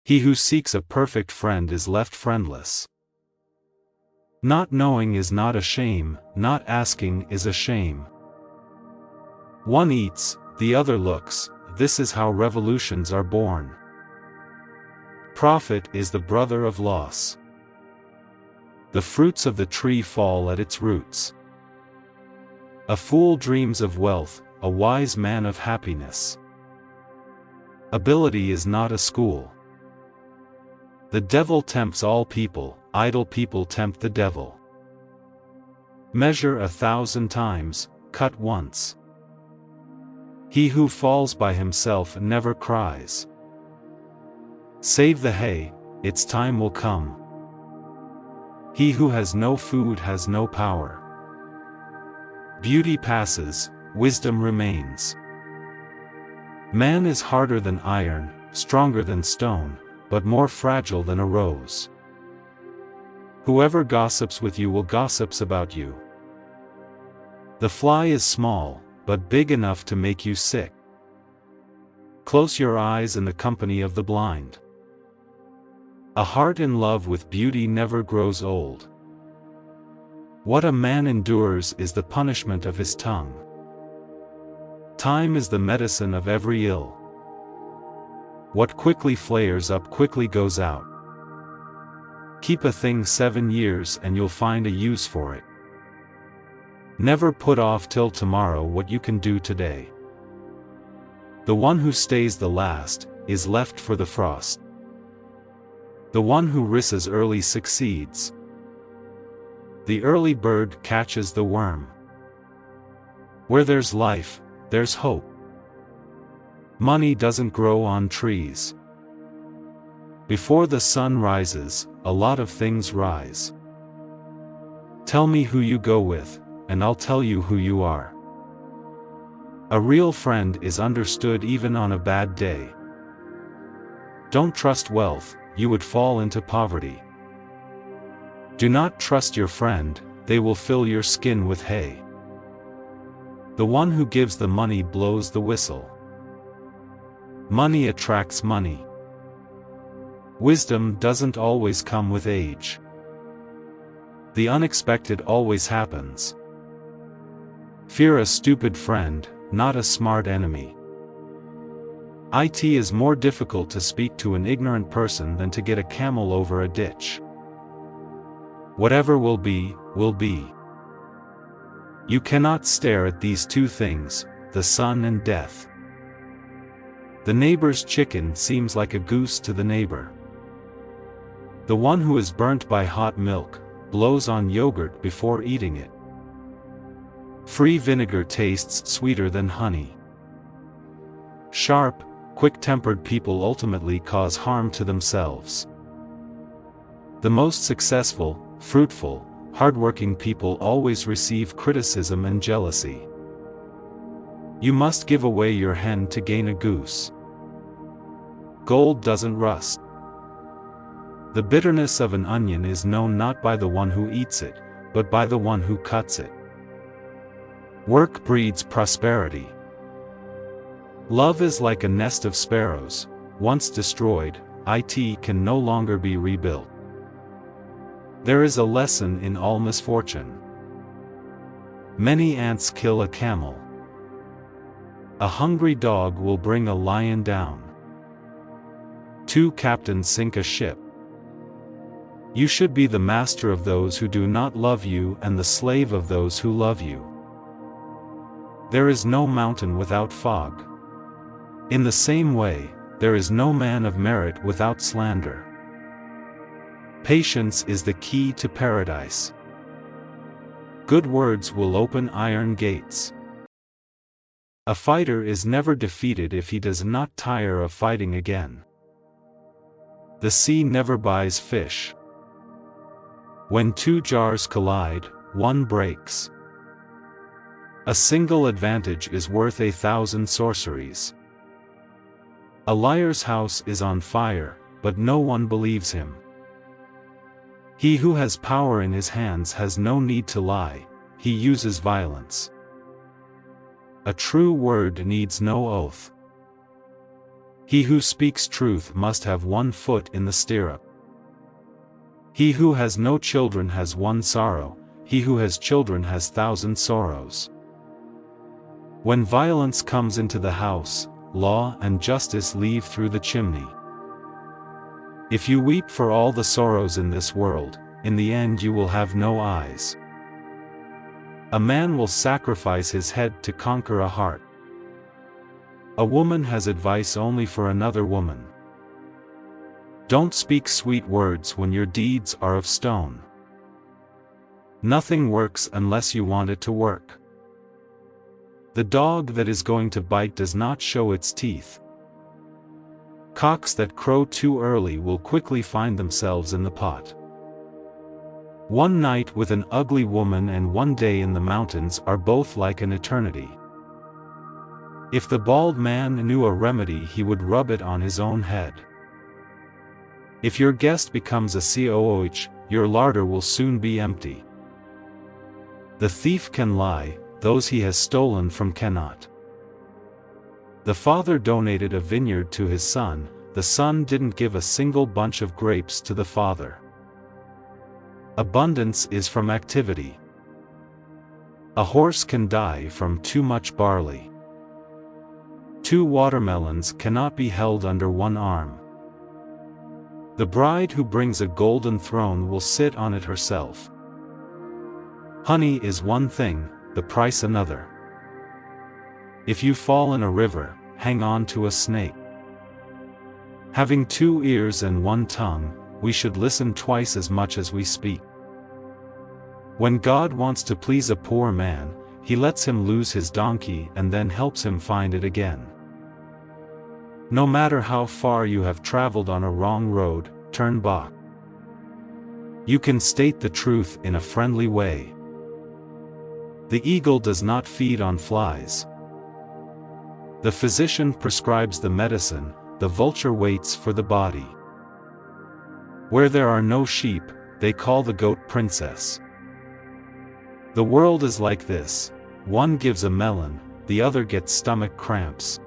He who seeks a perfect friend is left friendless. Not knowing is not a shame, not asking is a shame. One eats, the other looks, this is how revolutions are born. Profit is the brother of loss. The fruits of the tree fall at its roots. A fool dreams of wealth, a wise man of happiness. Ability is not a school. The devil tempts all people, idle people tempt the devil. Measure 1,000 times, cut once. He who falls by himself never cries. Save the hay, its time will come. He who has no food has no power. Beauty passes, wisdom remains. Man is harder than iron, stronger than stone, but more fragile than a rose. Whoever gossips with you will gossip about you. The fly is small, but big enough to make you sick. Close your eyes in the company of the blind. A heart in love with beauty never grows old. What a man endures is the punishment of his tongue. Time is the medicine of every ill. What quickly flares up quickly goes out. Keep a thing 7 years and you'll find a use for it. Never put off till tomorrow what you can do today. The one who stays the last is left for the frost. The one who risks early succeeds. The early bird catches the worm. Where there's life, there's hope. Money doesn't grow on trees. Before the sun rises, a lot of things rise. Tell me who you go with, and I'll tell you who you are. A real friend is understood even on a bad day. Don't trust wealth, you would fall into poverty. Do not trust your friend, they will fill your skin with hay. The one who gives the money blows the whistle. Money attracts money. Wisdom doesn't always come with age. The unexpected always happens. Fear a stupid friend, not a smart enemy. It is more difficult to speak to an ignorant person than to get a camel over a ditch. Whatever will be, will be. You cannot stare at these two things, the sun and death. The neighbor's chicken seems like a goose to the neighbor. The one who is burnt by hot milk, blows on yogurt before eating it. Free vinegar tastes sweeter than honey. Sharp, quick-tempered people ultimately cause harm to themselves. The most successful, fruitful, hardworking people always receive criticism and jealousy. You must give away your hen to gain a goose. Gold doesn't rust. The bitterness of an onion is known not by the one who eats it, but by the one who cuts it. Work breeds prosperity. Love is like a nest of sparrows, once destroyed, it can no longer be rebuilt. There is a lesson in all misfortune. Many ants kill a camel. A hungry dog will bring a lion down. 2 captains sink a ship. You should be the master of those who do not love you and the slave of those who love you. There is no mountain without fog. In the same way, there is no man of merit without slander. Patience is the key to paradise. Good words will open iron gates. A fighter is never defeated if he does not tire of fighting again. The sea never buys fish. When 2 jars collide, one breaks. A single advantage is worth 1,000 sorceries. A liar's house is on fire, but no one believes him. He who has power in his hands has no need to lie, he uses violence. A true word needs no oath. He who speaks truth must have one foot in the stirrup. He who has no children has one sorrow, he who has children has 1,000 sorrows. When violence comes into the house, law and justice leave through the chimney. If you weep for all the sorrows in this world, in the end you will have no eyes. A man will sacrifice his head to conquer a heart. A woman has advice only for another woman. Don't speak sweet words when your deeds are of stone. Nothing works unless you want it to work. The dog that is going to bite does not show its teeth. Cocks that crow too early will quickly find themselves in the pot. One night with an ugly woman and one day in the mountains are both like an eternity. If the bald man knew a remedy, he would rub it on his own head. If your guest becomes a COOH, your larder will soon be empty. The thief can lie, those he has stolen from cannot. The father donated a vineyard to his son, the son didn't give a single bunch of grapes to the father. Abundance is from activity. A horse can die from too much barley. 2 watermelons cannot be held under one arm. The bride who brings a golden throne will sit on it herself. Honey is one thing, the price another. If you fall in a river, hang on to a snake. Having 2 ears and 1 tongue, we should listen twice as much as we speak. When God wants to please a poor man, he lets him lose his donkey and then helps him find it again. No matter how far you have traveled on a wrong road, turn back. You can state the truth in a friendly way. The eagle does not feed on flies. The physician prescribes the medicine, the vulture waits for the body. Where there are no sheep, they call the goat princess. The world is like this: one gives a melon, the other gets stomach cramps.